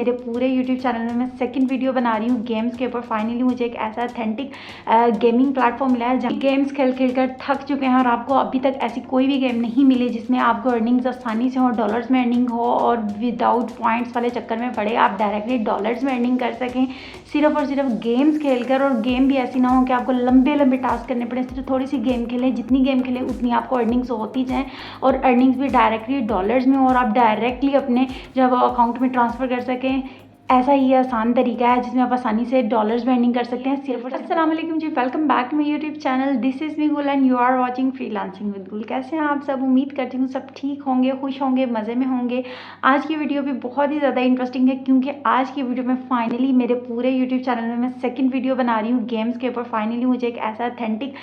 मेरे पूरे YouTube channel में मैं सेकंड वीडियो बना रही हूँ गेम्स के ऊपर। फाइनली मुझे एक ऐसा ऑथेंटिक गेमिंग प्लेटफॉर्म मिला है जहाँ गेम्स खेल खेल कर थक चुके हैं और आपको अभी तक ऐसी कोई भी गेम नहीं मिली जिसमें आपको अर्निंग्स आसानी से हो, डॉलर्स में अर्निंग हो और विदाउट पॉइंट्स वाले चक्कर में पड़े आप डायरेक्टली डॉलर्स में अर्निंग कर सकें सिर्फ और सिर्फ गेम्स खेलकर। और गेम भी ऐसी ना हो कि आपको लंबे लंबे टास्क करने पड़े, सिर्फ थोड़ी सी गेम खेलें, जितनी गेम खेलें उतनी आपको अर्निंग्स होती जाएँ और अर्निंग्स भी डायरेक्टली डॉलर्स में हो और आप डायरेक्टली अपने जब अकाउंट में ट्रांसफ़र कर सकें। ऐसा ही आसान तरीका है जिसमें आप आसानी से डॉलर्स में अर्निंग कर सकते हैं सिर्फ। अस्सलाम वालेकुम जी, welcome back to my YouTube channel. This is me Gul and you are watching freelancing with Gul. कैसे हैं आप सब? उम्मीद करती हूँ सब ठीक होंगे, खुश होंगे, मज़े में होंगे। आज की वीडियो भी बहुत ही ज़्यादा इंटरेस्टिंग है क्योंकि आज की वीडियो में फाइनली मेरे पूरे यूट्यूब चैनल में मैं सेकेंड वीडियो बना रही हूँ गेम्स के ऊपर। फाइनली मुझे एक ऐसा ऑथेंटिक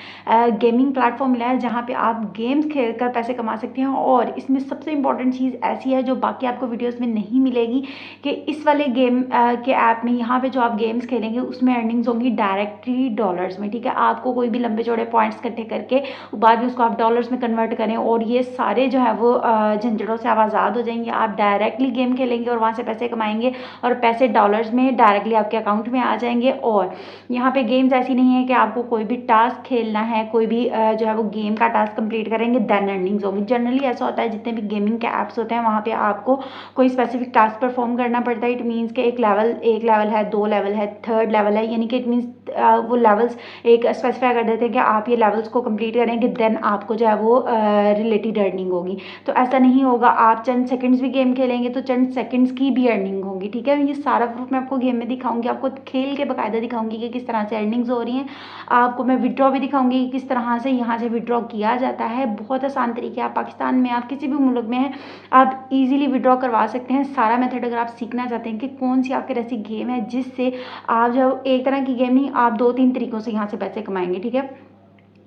गेमिंग प्लेटफॉर्म मिला है जहाँ पे आप गेम्स खेल कर पैसे कमा सकते हैं। और इसमें सबसे इंपॉर्टेंट चीज़ ऐसी है जो बाकी आपको वीडियोज़ में नहीं मिलेगी कि इस वाले गेम के ऐप में यहाँ पे जो आप गेम्स खेलेंगे उसमें अर्निंग्स होंगी डायरेक्टली डॉलर्स में। ठीक है, आपको कोई भी लंबे चौड़े पॉइंट्स इकट्ठे करके बाद में उसको आप डॉलर्स में कन्वर्ट करें और ये सारे जो है वो झंझटों से आप आज़ाद हो जाएंगे। आप डायरेक्टली गेम खेलेंगे और वहाँ से पैसे कमाएंगे और पैसे डॉलर्स में डायरेक्टली आपके अकाउंट में आ जाएंगे। और यहाँ पे गेम्स ऐसी नहीं है कि आपको कोई भी टास्क खेलना है, कोई भी जो है वो गेम का टास्क कंप्लीट करेंगे देन अर्निंग्स होंगी। जनरली ऐसा होता है जितने भी गेमिंग के ऐप्स होते हैं वहाँ पे आपको कोई स्पेसिफिक टास्क परफॉर्म करना पड़ता है। इट मीन्स के एक लेवल है, 2 लेवल है, 3rd लेवल है, यानी कि इट मीन्स वो लेवल्स एक स्पेसिफाई कर देते हैं कि आप ये लेवल्स को कंप्लीट करेंगे देन आपको जो है वो रिलेटेड अर्निंग होगी। तो ऐसा नहीं होगा, आप चंद सेकंड्स भी गेम खेलेंगे तो चंद सेकंड्स की भी अर्निंग होगी। ठीक है, ये सारा प्रूफ मैं आपको गेम में दिखाऊंगी, आपको खेल के बाकायदा दिखाऊंगी कि किस तरह से अर्निंग्स हो रही हैं। आपको मैं विड्रॉ भी दिखाऊंगी कि किस तरह से यहाँ से विड्रॉ किया जाता है। बहुत आसान तरीके, आप पाकिस्तान में, आप किसी भी मुल्क में हैं, आप ईजिली विड्रॉ करवा सकते हैं। सारा मेथड अगर आप सीखना चाहते हैं कि कौन सी आपके ऐसी गेम है जिससे आप जब एक तरह की गेम नहीं, आप 2-3 तरीकों से यहाँ से पैसे कमाएंगे। ठीक है,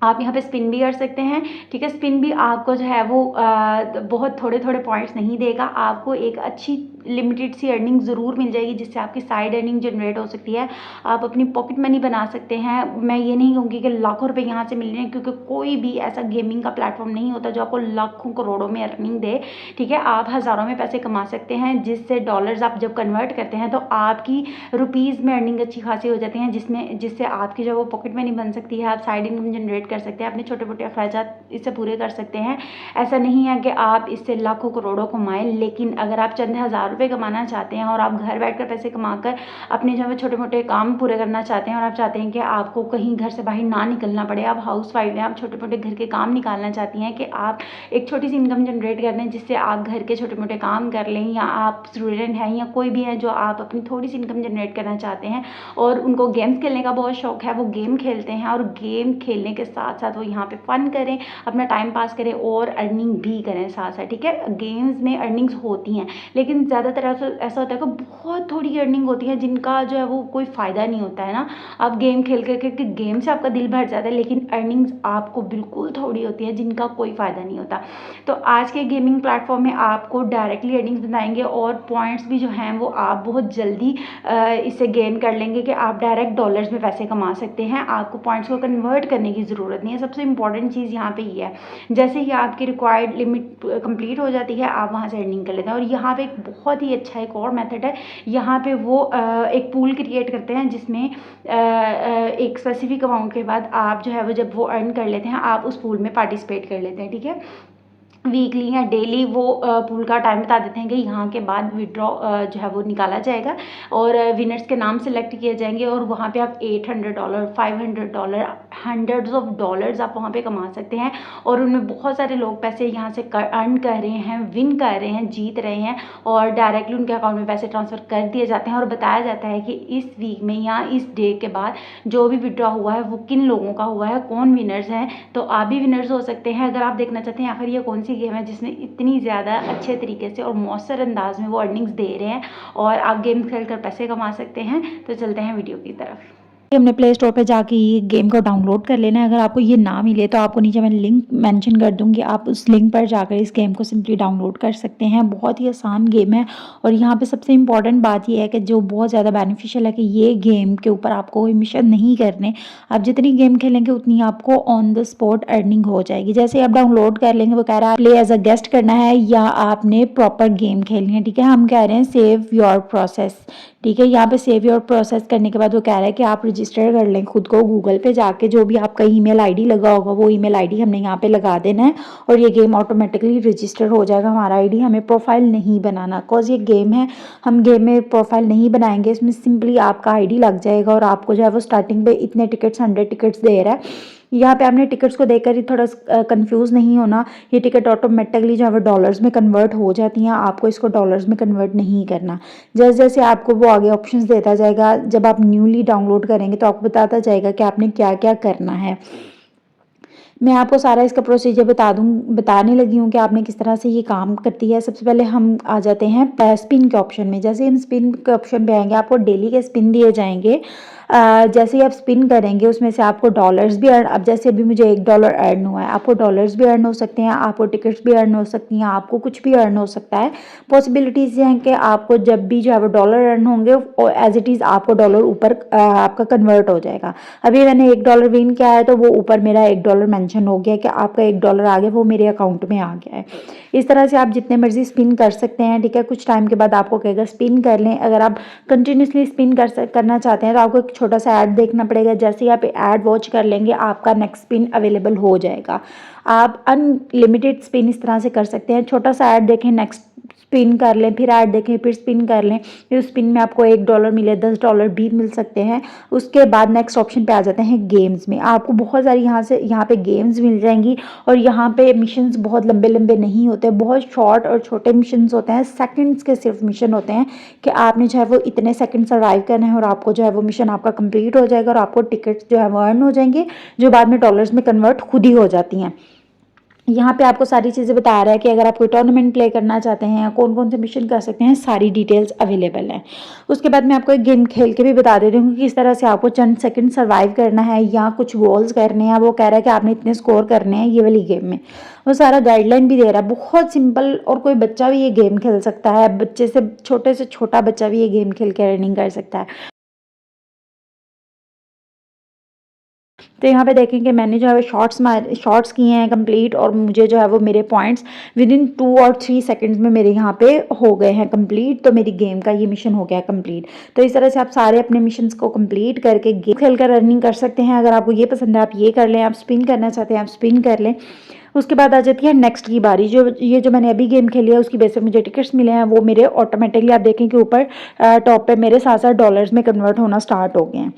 आप यहाँ पे स्पिन भी कर सकते हैं। ठीक है, स्पिन भी आपको जो है वो बहुत थोड़े थोड़े पॉइंट्स नहीं देगा, आपको एक अच्छी लिमिटेड सी अर्निंग ज़रूर मिल जाएगी जिससे आपकी साइड अर्निंग जनरेट हो सकती है। आप अपनी पॉकेट मनी बना सकते हैं। मैं ये नहीं कहूँगी कि लाखों रुपए यहाँ से मिल रहे हैं क्योंकि कोई भी ऐसा गेमिंग का प्लेटफॉर्म नहीं होता जो आपको लाखों करोड़ों में अर्निंग दे। ठीक है, आप हज़ारों में पैसे कमा सकते हैं जिससे डॉलर्स आप जब कन्वर्ट करते हैं तो आपकी रुपीज़ में अर्निंग अच्छी खासी हो जाती हैं जिससे आपकी जो वो पॉकेट मनी बन सकती है। आप साइड इनकम जनरेट कर सकते हैं, अपने छोटे मोटे अखराजात इससे पूरे कर सकते हैं। ऐसा नहीं है कि आप इससे लाखों करोड़ों कमाएं, लेकिन अगर आप चंद हज़ार रुपये कमाना चाहते हैं और आप घर बैठकर पैसे कमाकर अपने जो छोटे मोटे काम पूरे करना चाहते हैं और आप चाहते हैं कि आपको कहीं घर से बाहर ना निकलना पड़े, आप हाउस वाइफ हैं, आप छोटे मोटे घर के काम निकालना चाहती हैं कि आप एक छोटी सी इनकम जनरेट कर लें जिससे आप घर के छोटे मोटे काम कर लें, या आप स्टूडेंट हैं या कोई भी है जो आप अपनी थोड़ी सी इनकम जनरेट करना चाहते हैं और उनको गेम्स खेलने का बहुत शौक है, वो गेम खेलते हैं और गेम खेलने के साथ साथ वो यहाँ पे फन करें, अपना टाइम पास करें और अर्निंग भी करें साथ साथ। ठीक है, गेम्स में अर्निंग्स होती हैं लेकिन ज़्यादातर ऐसा होता है कि बहुत थोड़ी अर्निंग होती है जिनका जो है वो कोई फ़ायदा नहीं होता है ना। आप गेम खेल करके गेम से आपका दिल भर जाता है लेकिन अर्निंग्स आपको बिल्कुल थोड़ी होती है जिनका कोई फ़ायदा नहीं होता। तो आज के गेमिंग प्लेटफॉर्म में आपको डायरेक्टली अर्निंग्स बनाएंगे और पॉइंट्स भी जो हैं वो आप बहुत जल्दी इससे गेन कर लेंगे कि आप डायरेक्ट डॉलर्स में पैसे कमा सकते हैं। आपको पॉइंट्स को कन्वर्ट करने की ज़रूरत नहीं है। सबसे इंपॉर्टेंट चीज़ यहाँ पे ये है, जैसे ही आपकी रिक्वायर्ड लिमिट कंप्लीट हो जाती है आप वहाँ से अर्निंग कर लेते हैं। और यहाँ पे एक बहुत ही अच्छा एक और मेथड है, यहाँ पे वो एक पूल क्रिएट करते हैं जिसमें एक स्पेसिफिक अमाउंट के बाद आप जो है वो जब वो अर्न कर लेते हैं आप उस पूल में पार्टिसिपेट कर लेते हैं। ठीक है, वीकली या डेली वो पूल का टाइम बता देते हैं कि यहाँ के बाद विड्रॉ जो है वो निकाला जाएगा और विनर्स के नाम सेलेक्ट किए जाएंगे और वहाँ पे आप $800, $500, हंड्रेड्स ऑफ डॉलर्स आप वहाँ पे कमा सकते हैं। और उनमें बहुत सारे लोग पैसे यहाँ से अर्न कर रहे हैं, विन कर रहे हैं, जीत रहे हैं और डायरेक्टली उनके अकाउंट में पैसे ट्रांसफ़र कर दिए जाते हैं और बताया जाता है कि इस वीक में या इस डे के बाद जो भी विड्रॉ हुआ है वो किन लोगों का हुआ है, कौन विनर्स हैं। तो आप भी विनर्स हो सकते हैं अगर आप देखना चाहते हैं आखिर ये कौन सी गेम है जिसमें इतनी ज़्यादा अच्छे तरीके से और मौसर अंदाज में वो अर्निंग्स दे रहे हैं और आप गेम खेल कर पैसे कमा सकते हैं। तो चलते हैं वीडियो की तरफ। हमने प्ले स्टोर पे जाके ये गेम को डाउनलोड कर लेना है। अगर आपको ये ना मिले तो आपको नीचे मैं लिंक मेंशन कर दूंगी, आप उस लिंक पर जाकर इस गेम को सिंपली डाउनलोड कर सकते हैं। बहुत ही आसान गेम है और यहाँ पे सबसे इम्पॉर्टेंट बात ये है कि जो बहुत ज़्यादा बेनिफिशियल है कि ये गेम के ऊपर आपको कोई मिशन नहीं करने। आप जितनी गेम खेलेंगे उतनी आपको ऑन द स्पॉट अर्निंग हो जाएगी। जैसे आप डाउनलोड कर लेंगे, वो कह रहा है प्ले एज अ गेस्ट करना है या आपने प्रॉपर गेम खेलनी है। ठीक है, हम कह रहे हैं सेव योर प्रोसेस। ठीक है, यहाँ पे सेव योर प्रोसेस करने के बाद वो कह रहा है कि आप रजिस्टर कर लें खुद को गूगल पे जाके। जो भी आपका ईमेल आईडी लगा होगा वो ईमेल आईडी हमने यहाँ पे लगा देना है और ये गेम ऑटोमेटिकली रजिस्टर हो जाएगा हमारा आईडी। हमें प्रोफाइल नहीं बनाना, बिकॉज ये गेम है, हम गेम में प्रोफाइल नहीं बनाएंगे। इसमें सिंपली आपका आईडी लग जाएगा और आपको जो है वो स्टार्टिंग पे इतने टिकट्स 100 टिकट्स दे रहा है। यहाँ पे आपने टिकट्स को देखकर ही थोड़ा कंफ्यूज नहीं होना। ये टिकट ऑटोमेटिकली जो है वो डॉलर्स में कन्वर्ट हो जाती हैं, आपको इसको डॉलर्स में कन्वर्ट नहीं करना। जैसे जैसे आपको वो आगे ऑप्शंस देता जाएगा, जब आप न्यूली डाउनलोड करेंगे तो आपको बताता जाएगा कि आपने क्या क्या करना है। मैं आपको सारा इसका प्रोसीजर बताने लगी हूँ कि आपने किस तरह से ये काम करती है। सबसे पहले हम आ जाते हैं स्पिन के ऑप्शन में। जैसे हम स्पिन के ऑप्शन पे आएंगे, आपको डेली के स्पिन दिए जाएंगे। जैसे ही आप स्पिन करेंगे उसमें से आपको डॉलर्स भी अर्न, अब जैसे अभी मुझे $1 अर्न हुआ है, आपको डॉलर्स भी अर्न हो सकते हैं, आपको टिकट्स भी अर्न हो सकती हैं, आपको कुछ भी अर्न हो सकता है। पॉसिबिलिटीज़ ये हैं कि आपको जब भी जो है वो डॉलर अर्न होंगे एज इट इज़ आपको डॉलर ऊपर आपका कन्वर्ट हो जाएगा। अभी मैंने $1 विन किया है तो वो ऊपर मेरा $1 मेंशन हो गया कि आपका $1 आ गया, वो मेरे अकाउंट में आ गया है। इस तरह से आप जितने मर्जी स्पिन कर सकते हैं। ठीक है, कुछ टाइम के बाद आपको कहेगा स्पिन कर लें। अगर आप कंटिन्यूसली स्पिन करना चाहते हैं तो आपको एक छोटा सा ऐड देखना पड़ेगा। जैसे ही आप ऐड वॉच कर लेंगे आपका नेक्स्ट स्पिन अवेलेबल हो जाएगा। आप अनलिमिटेड स्पिन इस तरह से कर सकते हैं। छोटा सा ऐड देखें, नेक्स्ट स्पिन कर लें, फिर ऐड देखें, फिर स्पिन कर लें, फिर स्पिन में आपको $1 मिले, $10 भी मिल सकते हैं। उसके बाद नेक्स्ट ऑप्शन पे आ जाते हैं गेम्स में। आपको बहुत सारी यहाँ पे गेम्स मिल जाएंगी और यहाँ पे मिशंस बहुत लंबे लंबे नहीं होते, बहुत शॉर्ट और छोटे मिशंस होते हैं। सेकंड्स के सिर्फ मिशन होते हैं कि आपने जो है वो इतने सेकंड सर्वाइव करना है और आपको जो है वो मिशन आपका कंप्लीट हो जाएगा और आपको टिकट्स जो है वो अर्न हो जाएंगे, जो बाद में डॉलर्स में कन्वर्ट खुद ही हो जाती हैं। यहाँ पे आपको सारी चीज़ें बता रहा है कि अगर आप कोई टूर्नामेंट प्ले करना चाहते हैं या कौन कौन से मिशन कर सकते हैं, सारी डिटेल्स अवेलेबल हैं। उसके बाद मैं आपको एक गेम खेल के भी बता देती हूँ कि किस तरह से आपको चंद सेकंड सर्वाइव करना है या कुछ गोल्स करने हैं। वो कह रहा है कि आपने इतने स्कोर करने हैं ये वाली गेम में, वो सारा गाइडलाइन भी दे रहा है। बहुत सिंपल और कोई बच्चा भी ये गेम खेल सकता है, बच्चे से छोटा बच्चा भी ये गेम खेल के अर्निंग कर सकता है। तो यहाँ पे देखें कि मैंने जो है शॉर्ट्स किए हैं कंप्लीट और मुझे जो है वो मेरे पॉइंट्स विद इन 2 और 3 सेकंड्स में मेरे यहाँ पे हो गए हैं कंप्लीट। तो मेरी गेम का ये मिशन हो गया कंप्लीट। तो इस तरह से आप सारे अपने मिशंस को कंप्लीट करके गेम खेल कर अर्निंग कर सकते हैं। अगर आपको ये पसंद है आप ये कर लें, आप स्पिन करना चाहते हैं आप स्पिन कर लें। उसके बाद आ जाती है नेक्स्ट की बारी। जो मैंने अभी गेम खेली है उसकी बेस पे मुझे टिकट्स मिले हैं, वो मेरे ऑटोमेटिकली आप देखें कि ऊपर टॉप पे मेरे साथ साथ डॉलर्स में कन्वर्ट होना स्टार्ट हो गए हैं।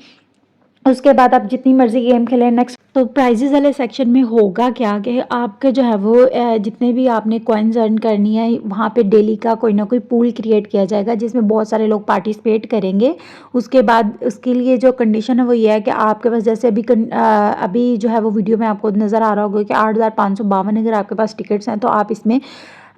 उसके बाद आप जितनी मर्जी गेम खेलें नेक्स्ट। तो प्राइजेस वाले सेक्शन में होगा क्या कि आपके जो है वो जितने भी आपने कॉइन्स अर्न करनी है वहाँ पे डेली का कोई ना कोई पूल क्रिएट किया जाएगा जिसमें बहुत सारे लोग पार्टिसिपेट करेंगे। उसके बाद उसके लिए जो कंडीशन है वो ये है कि आपके पास जैसे अभी जो है वो वीडियो में आपको नज़र आ रहा होगा कि 8,552 अगर आपके पास टिकट्स हैं तो आप इसमें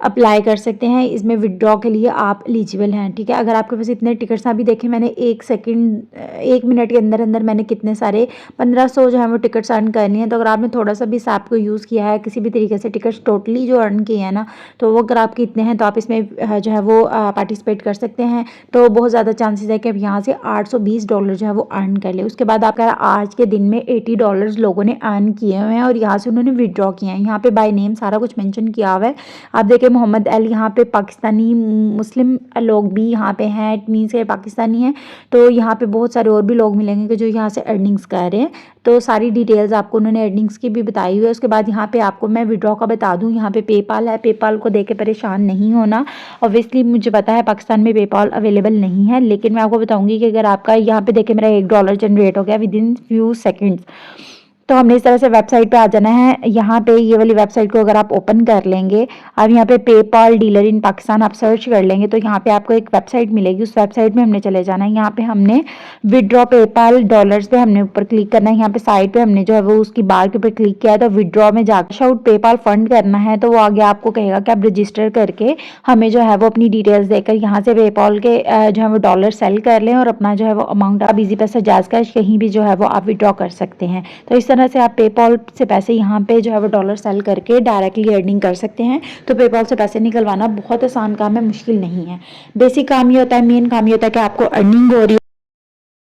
अप्लाई कर सकते हैं। इसमें विड्रॉ के लिए आप एलिजिबल हैं। ठीक है, अगर आपके पास इतने टिकट्स अभी देखें मैंने 1 मिनट के अंदर अंदर मैंने कितने सारे 1500 जो है वो टिकट्स अर्न करनी है। तो अगर आपने थोड़ा सा भी इस ऐप को यूज़ किया है किसी भी तरीके से टिकट्स टोटली जो अर्न किए हैं ना, तो वो अगर आपके इतने हैं तो आप इसमें जो है वो पार्टिसिपेट कर सकते हैं। तो बहुत ज़्यादा चांसेस है कि आप यहाँ से $820 जो है वो अर्न कर ले। उसके बाद आपका आज के दिन में $80 लोगों ने अर्न किए हुए हैं और यहाँ से उन्होंने विड्रॉ किए हैं। यहाँ पे बाय नेम सारा कुछ मेंशन किया हुआ है। आप देखें मोहम्मद अल, यहाँ पे पाकिस्तानी मुस्लिम लोग भी यहाँ पे हैं, इट मीन्स के पाकिस्तानी हैं। तो यहाँ पे बहुत सारे और भी लोग मिलेंगे कि जो यहाँ से अर्निंग्स कर रहे हैं। तो सारी डिटेल्स आपको उन्होंने अर्निंग्स की भी बताई हुई है। उसके बाद यहाँ पे आपको मैं विड्रॉ का बता दूँ, यहाँ पे पेपाल है, पेपाल को देके परेशान नहीं होना। ऑब्वियसली मुझे पता है पाकिस्तान में पेपाल अवेलेबल नहीं है, लेकिन मैं आपको बताऊँगी कि अगर आपका यहाँ पे देखे मेरा $1 जनरेट हो गया विद इन फ्यू सेकेंड्स। तो हमने इस तरह से वेबसाइट पे आ जाना है। यहाँ पे ये वाली वेबसाइट को अगर आप ओपन कर लेंगे, अब यहाँ पे पेपाल डीलर इन पाकिस्तान आप सर्च कर लेंगे तो यहाँ पे आपको एक वेबसाइट मिलेगी, उस वेबसाइट में हमने चले जाना है। यहाँ पे हमने विड्रॉ पेपाल डॉलर्स पे हमने ऊपर क्लिक करना है। यहाँ पे साइड पे हमने जो है वो उसकी बार के ऊपर क्लिक किया है तो विड्रॉ में जाकर आउट पेपाल फंड करना है, तो वो आगे आपको कहेगा कि आप रजिस्टर करके हमें जो है वो अपनी डिटेल्स देकर यहाँ से पेपाल के जो है वो डॉलर सेल कर लें और अपना जो है वो अमाउंट आप इजी पैसा जायज़ कैश कहीं भी जो है वो आप विड्रॉ कर सकते हैं। तो इस तरह से आप पेपाल से पैसे यहाँ पे जो है वो डॉलर सेल करके डायरेक्टली अर्निंग कर सकते हैं। तो पेपाल से पैसे निकलवाना बहुत आसान काम है, मुश्किल नहीं है। बेसिक काम ये होता है, मेन काम ये होता है कि आपको अर्निंग हो रही है।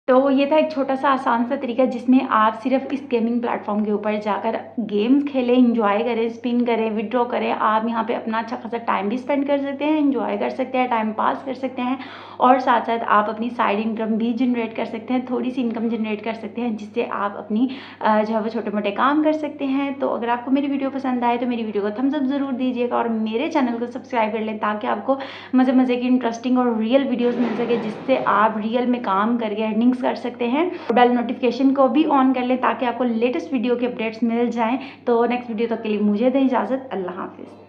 तो ये था एक छोटा सा आसान सा तरीका जिसमें आप सिर्फ इस गेमिंग प्लेटफॉर्म के ऊपर जाकर गेम्स खेलें, इंजॉय करें, स्पिन करें, विड्रॉ करें। आप यहाँ पे अपना अच्छा खासा टाइम भी स्पेंड कर सकते हैं, इंजॉय कर सकते हैं, टाइम पास कर सकते हैं और साथ साथ आप अपनी साइड इनकम भी जनरेट कर सकते हैं, थोड़ी सी इनकम जनरेट कर सकते हैं जिससे आप अपनी जो है वो छोटे मोटे काम कर सकते हैं। तो अगर आपको मेरी वीडियो पसंद आए तो मेरी वीडियो को थम्स अप ज़रूर दीजिएगा और मेरे चैनल को सब्सक्राइब कर लें ताकि आपको मज़े मज़े की इंटरेस्टिंग और रियल वीडियोज़ मिल सके जिससे आप रियल में काम करके अर्निंग्स कर सकते हैं। बेल नोटिफिकेशन को भी ऑन कर लें ताकि आपको लेटेस्ट वीडियो के अपडेट्स मिल जाएं। तो नेक्स्ट वीडियो तक के लिए मुझे दें इजाज़त। अल्लाह हाफिज़।